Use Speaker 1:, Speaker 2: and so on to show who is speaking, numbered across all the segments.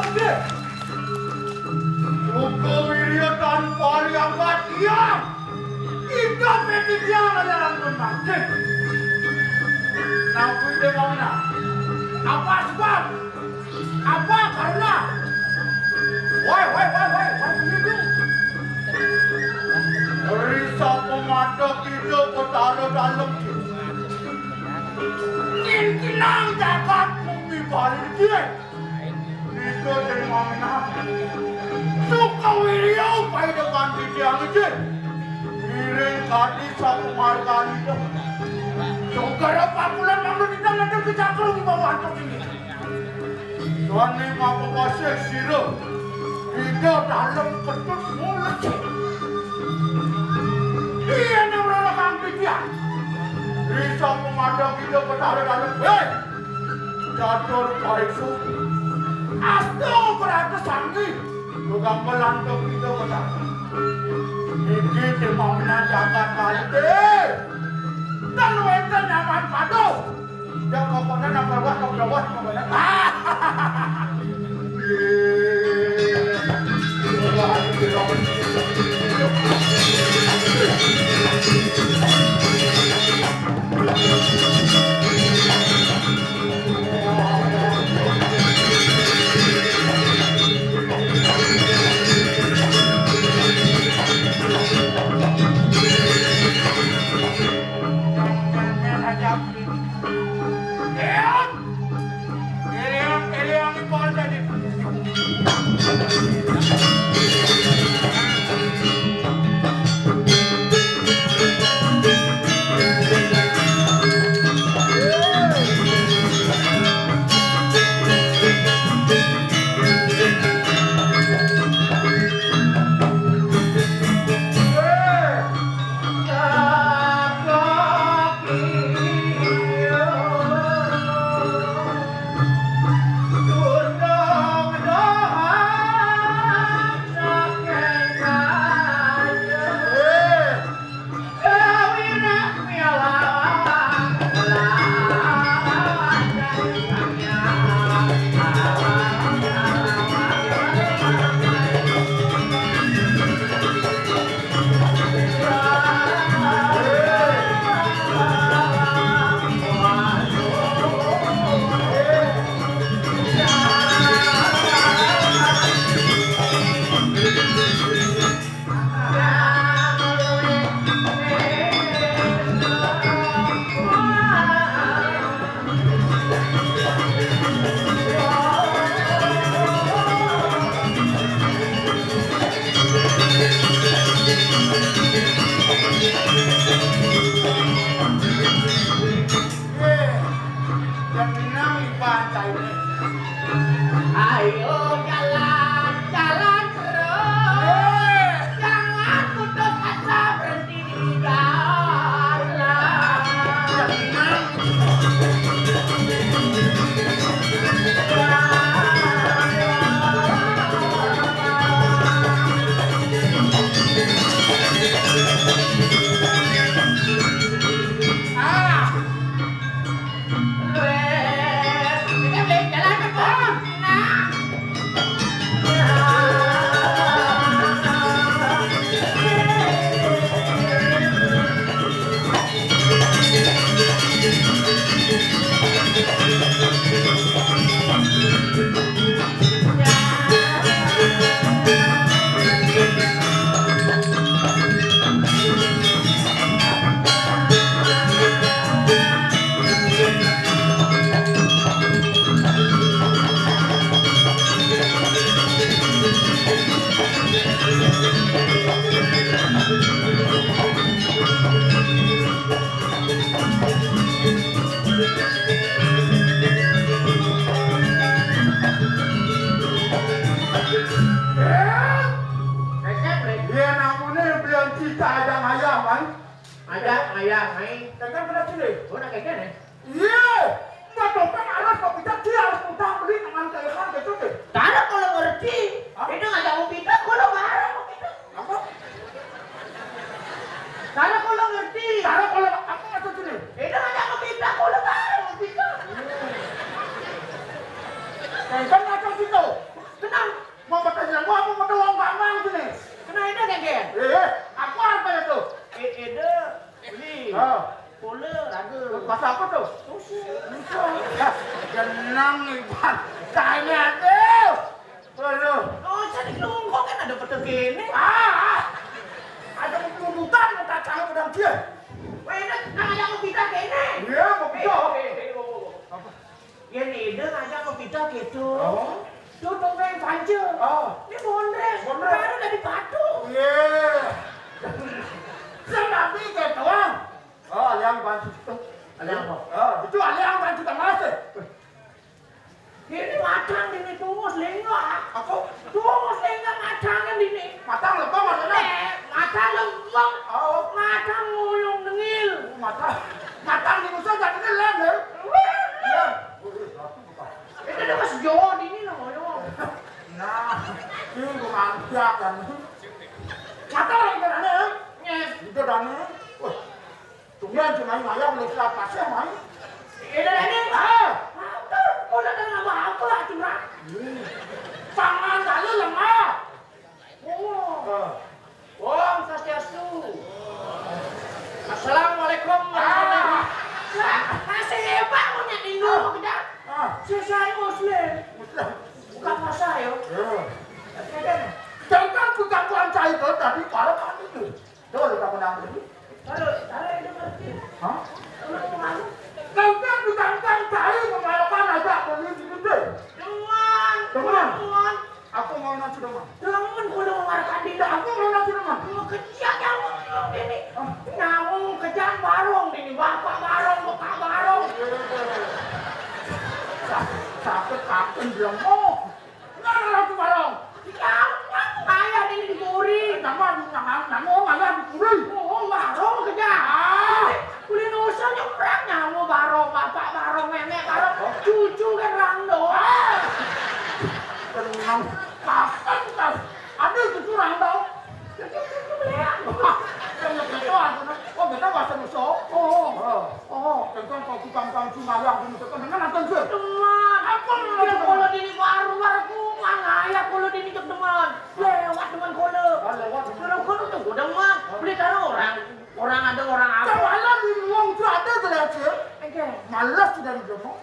Speaker 1: Oke. Sukawirya tanpa lihat dia. Kita petitia adalah memakai. Nabi dia mau nak. Apa sebab? Apa karena? Woi, begitu. Risa pemata kita bertaruh dalam kita. Inkinang jagat bumi balik dia. Itu jadi mana? Sukawirya upaya depan dia aja. Iring kali satu marga itu. Saudara pakulan malu di dalam terkecakar di bawah antuk ini. Tuan ini apa pasir sirah. Tidak dalam ketut mulut. Dia ni orang kambing dia. Risa pemadam kita bertaruh dalam. Hei! Jatuh baik su. Astu berada sanggi. Tukang pelantuk kita bertaruh. Ini dia mau jaga kali deh. Lalu ente nyaman padu. Yang pokoknya nak berbuat.
Speaker 2: kene.
Speaker 1: Ada tuntutan tak tahu pedang dia.
Speaker 2: Wedet ngajak ngopita kene.
Speaker 1: Iya, ngopita.
Speaker 2: Apa? Yen ide ngajak ngopita gitu.
Speaker 1: Oh.
Speaker 2: Tuh topeng pance. Ini bondres. Baru dari batu.
Speaker 1: Iya. Nabi kayak doang. Aliang bantu itu.
Speaker 2: Aliang apa?
Speaker 1: Itu aliang bantu tamas.
Speaker 2: Ini matang ini tunggu selingkuh.
Speaker 1: Apa?
Speaker 2: Tunggu selingkuh matang ini.
Speaker 1: Matang lebang mana?
Speaker 2: Matang lebang. Matang ngulung dengil.
Speaker 1: Matang di musuh jadinya lem ya? Iya.
Speaker 2: Itu udah mas Jawa ini loh.
Speaker 1: Nah, ini gue manjak kan. Matang lagi kan ada ya? Itu dana. Tungguan cuma ayam boleh siap pasir main.
Speaker 2: Ini ini. Udah kan apa curang.
Speaker 1: Tangan lalu lemah.
Speaker 2: Om Swastiastu. Assalamualaikum warahmatullahi wabarakatuh. Masih hebat punya Indo kejar. Saya Muslim. Bukan masa yo.
Speaker 1: Jangan bukan tuan saya itu tadi kalau kan itu. Coba kita menang dulu.
Speaker 2: Kalau itu berarti.
Speaker 1: Hah?
Speaker 2: Kalau
Speaker 1: bukan tuan saya mengalahkan aja beli gitu deh.
Speaker 2: Teman.
Speaker 1: Aku mau nasi teman.
Speaker 2: Teman kalau mengarahkan diri.
Speaker 1: Aku mau nasi teman.
Speaker 2: Mau kejar nyamuk ini. Nyamuk kejar barong ini. Bapak barong, bapak barong.
Speaker 1: Sakit bilang mau. Nggak nasi barong.
Speaker 2: Nyamuk ayah ini diburi.
Speaker 1: Nyamuk ayah diburi.
Speaker 2: Barong kejar. Kulin usaha nyebrang nyamuk barong, bapak barong, nenek barong, cucu kan rando.
Speaker 1: Tenang, kapan kan? Ada cucu rando.
Speaker 2: Cucu belian.
Speaker 1: Kita bahasa musuh. Tentang kau tukang cuma yang ini tekan dengan nonton sih.
Speaker 2: Teman, kalau dini baru mana ayah kalau dini cek teman. Lewat teman kalau. Kalau kalau tuh gue teman. Beli taruh orang ada orang apa.
Speaker 1: Malah di ruang itu ada terlihat. Malas sudah di rumah.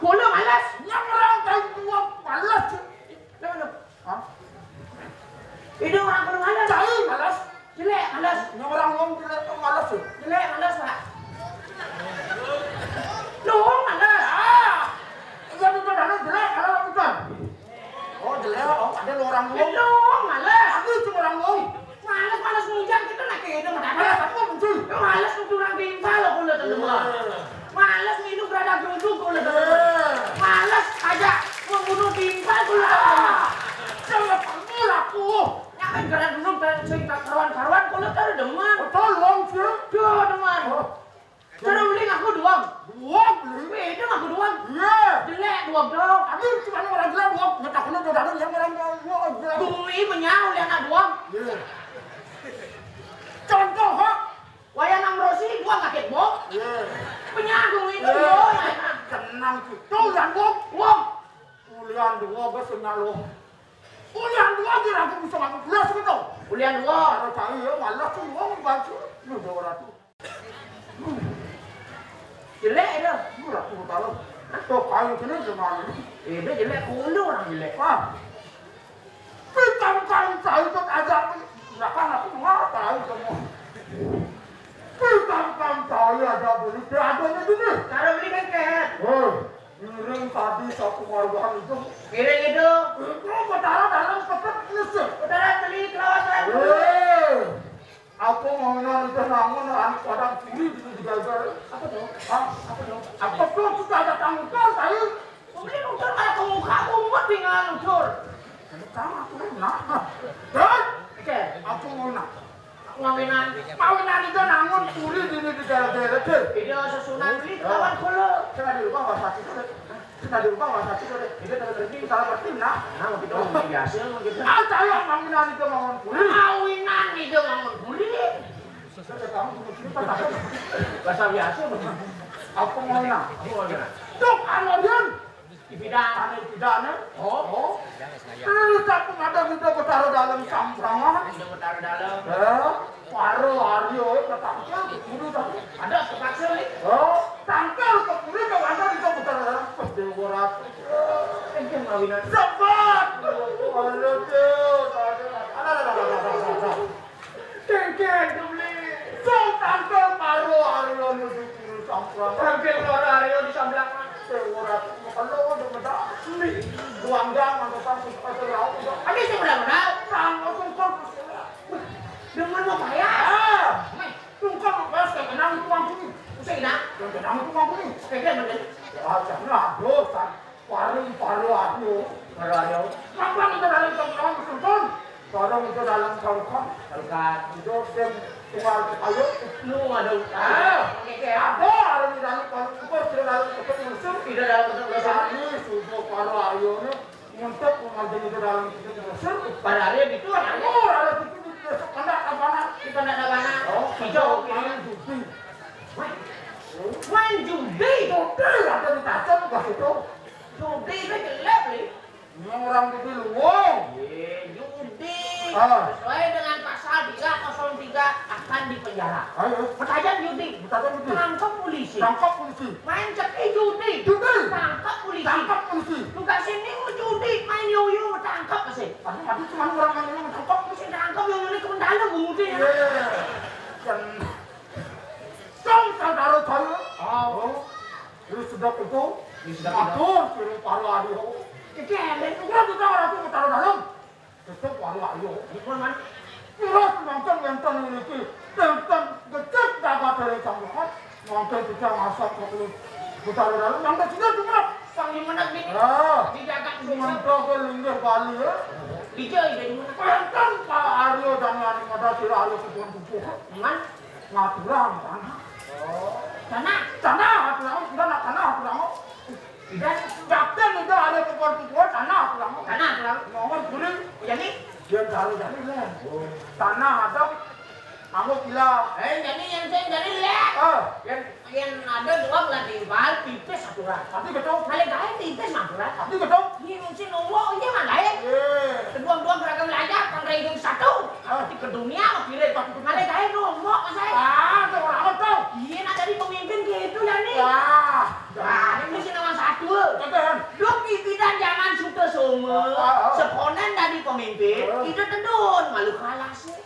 Speaker 2: Kalau malas.
Speaker 1: Yang orang tahu ruang malas.
Speaker 2: Itu orang kalau malas.
Speaker 1: Cai malas.
Speaker 2: Jelek malas.
Speaker 1: Yang orang ruang jelek malas.
Speaker 2: Jelek malas pak. Loh malas.
Speaker 1: Yang itu ada jelek kalau bukan. Oh jelek. Ada orang ruang.
Speaker 2: Loh malas.
Speaker 1: Aku cuma orang ruang.
Speaker 2: Malas ngujang kita nak kena
Speaker 1: Malas aku benci.
Speaker 2: Malas kurang timpal kalau teman. Malas minum berada geruduk kalau teman. Malas aja membunuh timpal kalau teman.
Speaker 1: Jangan panggil aku.
Speaker 2: Yang gara dulu cerita karuan-karuan kalau taruh teman.
Speaker 1: Betul ruang sih.
Speaker 2: Duh teman. Cara beli aku doang.
Speaker 1: Doang beli.
Speaker 2: Itu aku doang.
Speaker 1: Iya.
Speaker 2: Jelek doang dong.
Speaker 1: Aku cuma orang jelek doang. Ngetak lu udah ada yang orang jelek.
Speaker 2: Bumi menyau yang anak doang.
Speaker 1: Iya. Contoh ha.
Speaker 2: Wayang Amrosi gua kaget bok.
Speaker 1: Iya.
Speaker 2: Penyagung itu boy.
Speaker 1: Tenang sih. Tuh yang doang.
Speaker 2: Wong.
Speaker 1: Ulian dua gue senyalo. Ulian dua kira aku bisa ngaku belas gitu.
Speaker 2: Ulian dua.
Speaker 1: Kalau cari ya malah tuh uang bantu. Lu udah orang tuh.
Speaker 2: Jelek itu.
Speaker 1: Lu lah tuh tahu. Tuh kayu sini gimana?
Speaker 2: Itu jelek kulo orang jelek.
Speaker 1: Pitang-pitang saya itu agak. Ya kan aku nggak tahu semua. Pitang-pitang saya ada beli. Dia adanya gini.
Speaker 2: Cara beli bengket.
Speaker 1: Ngiring tadi satu warga itu.
Speaker 2: Miring itu.
Speaker 1: Itu berdarah dalam pepet nisi.
Speaker 2: Utara beli kelawat
Speaker 1: Aku mau nanti nangun anak padang curi di jaga.
Speaker 2: Apa tuh?
Speaker 1: Apa tuh? Apa tuh kita ada tanggung jawab saya.
Speaker 2: Beli nutur malah ke muka umat tinggal nutur.
Speaker 1: Kamu aku nak. Dan
Speaker 2: Oke.
Speaker 1: aku mau nak.
Speaker 2: Ngawinan.
Speaker 1: Kawinan itu nangun curi di daerah-daerah deh.
Speaker 2: Video susunan beli kawan kulo.
Speaker 1: Kena di rumah bahasa itu deh. Kena di rumah bahasa itu deh. Itu terjadi salah seperti nak.
Speaker 2: Nah, begitu biasa begitu.
Speaker 1: Saya kawinan itu nangun curi.
Speaker 2: Kawinan itu ngomong buli.
Speaker 1: Kamu cerita tak?
Speaker 2: Bahasa biasa begitu.
Speaker 1: Aku mau nak.
Speaker 2: Aku mau bilang.
Speaker 1: Tuh kalau dia
Speaker 2: Di bidang.
Speaker 1: aneh tidaknya.
Speaker 2: Oh.
Speaker 1: Kita pun ada kita bertaruh dalam samprangan.
Speaker 2: Sudah bertaruh dalam.
Speaker 1: Paruh hari ketangkal ke kiri tadi.
Speaker 2: Ada terpaksa nih.
Speaker 1: Tangkal ke kiri kalau ada kita bertaruh dalam pedewarat.
Speaker 2: Ngawinan.
Speaker 1: Cepat. Ada tuh. Ada
Speaker 2: kan bener.
Speaker 1: Ya jangan dosa. Paru aku.
Speaker 2: Baru ada.
Speaker 1: Kapan itu dalam tongkang sultan? Sekarang itu dalam tongkang.
Speaker 2: Tongkat.
Speaker 1: Itu dem tinggal ayo.
Speaker 2: Lu ada. Oke.
Speaker 1: Ada di dalam tongkang itu dalam tongkang musuh.
Speaker 2: Tidak dalam bentuk dosa.
Speaker 1: Ini sudah paru ayo nih. Untuk mengambil itu dalam tongkang musuh.
Speaker 2: Pada hari itu ada.
Speaker 1: Oh, ada itu besok kena
Speaker 2: Kita tidak ada mana.
Speaker 1: Oh,
Speaker 2: Hijau.
Speaker 1: judi.
Speaker 2: Main judi.
Speaker 1: Judi ada di tajam ke situ.
Speaker 2: Judi itu jelek nih.
Speaker 1: Ini orang judi luwung.
Speaker 2: Judi.
Speaker 1: Ah.
Speaker 2: Sesuai dengan pasal 303 akan dipenjara.
Speaker 1: Ayo.
Speaker 2: Pertajam judi.
Speaker 1: Tajam judi.
Speaker 2: Tangkap polisi.
Speaker 1: Tangkap polisi.
Speaker 2: Main ceki judi.
Speaker 1: Judi.
Speaker 2: Tangkap polisi.
Speaker 1: Tangkap polisi.
Speaker 2: Tugas sini mau judi. Main yoyo tangkap masih.
Speaker 1: Tadi cuma orang yang tangkap.
Speaker 2: Mesti tangkap yoyo ini ke dalam bungudi ya.
Speaker 1: Dan kau saudara saya.
Speaker 2: Oh.
Speaker 1: Ini sudah itu.
Speaker 2: Ini sudah
Speaker 1: atur suruh paru ayo.
Speaker 2: Kekelek.
Speaker 1: Udah kita orang itu taruh dalam. Itu paru ayo.
Speaker 2: Ini pun man.
Speaker 1: Terus nonton nonton ini. Tentang kecil dapat dari sambutan. Nonton kita masak kalau kita dalam. Nonton sudah cuma.
Speaker 2: Panggil mana gini? Dijaga
Speaker 1: Nonton ke linggih Bali ya.
Speaker 2: Dijai dari mana?
Speaker 1: Nonton Pak Aryo dan Ari Mada Sira Aryo Kupon Kupon.
Speaker 2: Man.
Speaker 1: Ngaturan tanah.
Speaker 2: Tanah.
Speaker 1: Tanah aturan. Sudah nak tanah aturan. Dan kapten itu ada Kupon Kupon tanah aturan.
Speaker 2: Tanah pulang.
Speaker 1: Mohon kuning.
Speaker 2: Jadi.
Speaker 1: Dia cari lah. Tanah ada. Aku kila.
Speaker 2: Jadi yang saya jadi lek. Yang ada dua belah timbal, tipis satu rat.
Speaker 1: Tapi betul.
Speaker 2: Malah gaya tipis satu rat.
Speaker 1: Tapi betul.
Speaker 2: Ini mesti nombor ini mah gaya. Kedua-dua beragam belajar, pangkring satu. Di ke dunia mah kira. Malah gaya nombor mas saya.
Speaker 1: Itu orang betul.
Speaker 2: Iya nak jadi pemimpin gitu ya nih. Ini mesti nomor satu.
Speaker 1: Betul.
Speaker 2: Duk pimpinan zaman suka semua. Sekonan dari pemimpin, kita tendun malu kalah sih.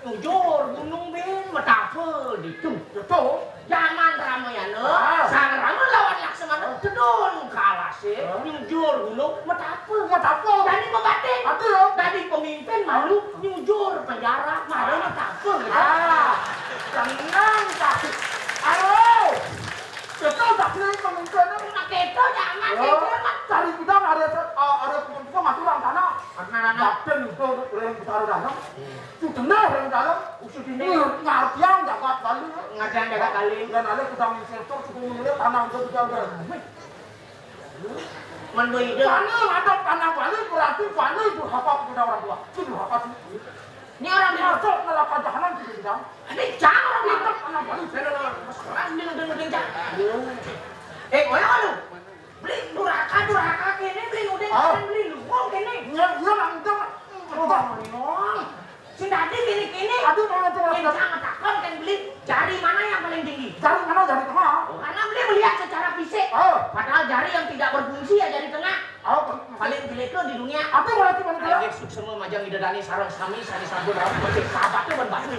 Speaker 2: Jujur, gunung bin, metapa ditung.
Speaker 1: Betul.
Speaker 2: Zaman Ramayana, sang Rama lawan Laksamana tedon kalah sih. Jujur gunung, metapa. Jadi membatik. Jadi pemimpin malu, jujur penjara, malu metapa.
Speaker 1: Tenang tak. Ayo. Betul tak sih pemimpin.
Speaker 2: Nak keto zaman keto mah.
Speaker 1: Cari kita ada pemimpin masuk dalam tanah. Kapten itu yang taruh dalam. Sudah yang dalam.
Speaker 2: Usut ini
Speaker 1: Ngartian jaga kali.
Speaker 2: ngajarin jaga kali.
Speaker 1: Dan ada kita mensektor suku milik tanah untuk dijaga.
Speaker 2: Menduide.
Speaker 1: Fani ada tanah Bali berarti Fani itu hak kepada orang tua. Itu hak.
Speaker 2: Ini orang dia.
Speaker 1: Masuk neraka jahanam di bidang.
Speaker 2: Ini jangan orang dia.
Speaker 1: Tanah Bali.
Speaker 2: Orang dia jangan. Koyo lu. Beli duraka kene beli udeng beli luwung kene.
Speaker 1: Iya nang jangan.
Speaker 2: Si tadi kene.
Speaker 1: Aduh mana tuh orang.
Speaker 2: Jangan takon kan beli jari mana yang paling tinggi.
Speaker 1: Jari mana jari tengah?
Speaker 2: Karena beli melihat secara fisik. Padahal jari yang tidak berfungsi ya jari tengah. Paling jelek tuh di dunia.
Speaker 1: Apa berarti mana dia?
Speaker 2: Gesuk semua majang idadani sarang sami sari sabun dalam musik sahabatnya berbatu.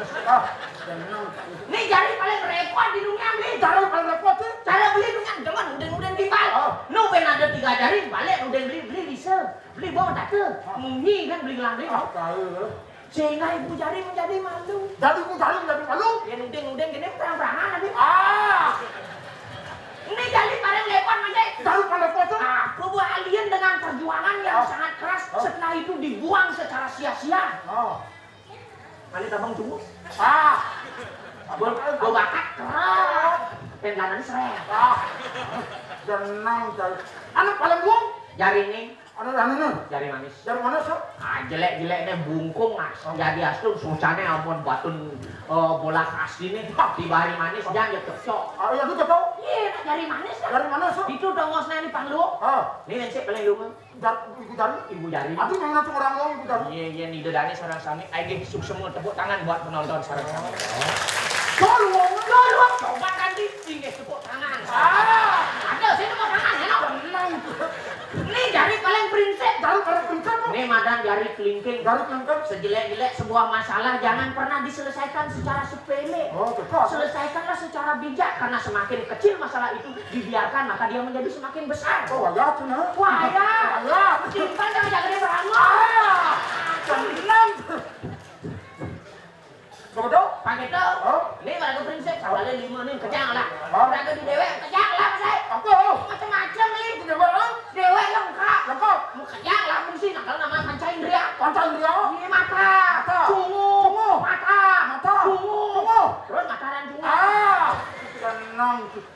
Speaker 2: Ini jari paling repot di dunia beli.
Speaker 1: Jari paling repot sih.
Speaker 2: Cara beli dengan jangan udeng timbal. Nu ben ada 3 jari balik udeng beli bisa. Beli bawa tak ke. Munyi kan beli gelang sehingga ibu jari menjadi malu.
Speaker 1: Jadi ibu jari menjadi malu.
Speaker 2: Ya udeng gini perang-perangan nanti. Ini jari paling lepas aja.
Speaker 1: Jari paling repot sih.
Speaker 2: Kebahagiaan dengan perjuangan yang sangat keras setelah itu dibuang secara sia-sia. Kali tabang cumbu. Gue bakat keras. Dan kanan seret.
Speaker 1: Jenang jari. Anak paling buang.
Speaker 2: Jari ini.
Speaker 1: Ada ini.
Speaker 2: Jari manis.
Speaker 1: Jari mana sih?
Speaker 2: Jelek-jeleknya bungkung jadi asli susahnya ampun batun bola asli nih di bari manis jangan cocok.
Speaker 1: Yang itu tahu?
Speaker 2: Iya, jari manis kan.
Speaker 1: Jari mana sih?
Speaker 2: Itu udah ngosnya ini panglu. Ini nanti paling lu
Speaker 1: Ibu jari.
Speaker 2: ibu jari.
Speaker 1: Aduh mana tuh orang ibu jari?
Speaker 2: Iya, ini dani sarang sami. Ayo suk semua tepuk tangan buat penonton sarang sami.
Speaker 1: Tolong.
Speaker 2: Coba kan di tinggi tepuk tangan. Ada sih tepuk tangan ya. Ini jari paling prinsip.
Speaker 1: Jari paling prinsip.
Speaker 2: Ini madan jari kelingking.
Speaker 1: Jari kelingking.
Speaker 2: Sejelek-jelek sebuah masalah jangan pernah diselesaikan secara sepele.
Speaker 1: Betul.
Speaker 2: Selesaikanlah secara bijak karena semakin kecil masalah itu dibiarkan maka dia menjadi semakin besar.
Speaker 1: Ya tuh nah.
Speaker 2: Wah ya. Simpan jangan jaga beramu.
Speaker 1: Tenang. Betul?
Speaker 2: Pakai tuh. Ini pada prinsip. Soalnya 5 nih kejang lah. Pada di dewek kejang lah saya.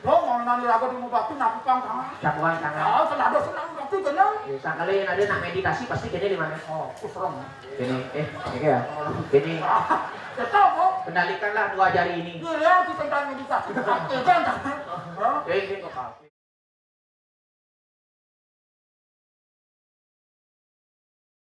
Speaker 1: Dong mau nani lagu dimubati naku pang tangan.
Speaker 2: Capuan tangan.
Speaker 1: Ah, senada senang tapi kenal.
Speaker 2: Sekali ada nak meditasi pasti gini di mana?
Speaker 1: Oh, serem.
Speaker 2: Gini, ini ya. Gini.
Speaker 1: Tetap kok.
Speaker 2: Kendalikanlah dua jari ini.
Speaker 1: Iya, kita kan meditasi. Jangan.
Speaker 2: Ini kok.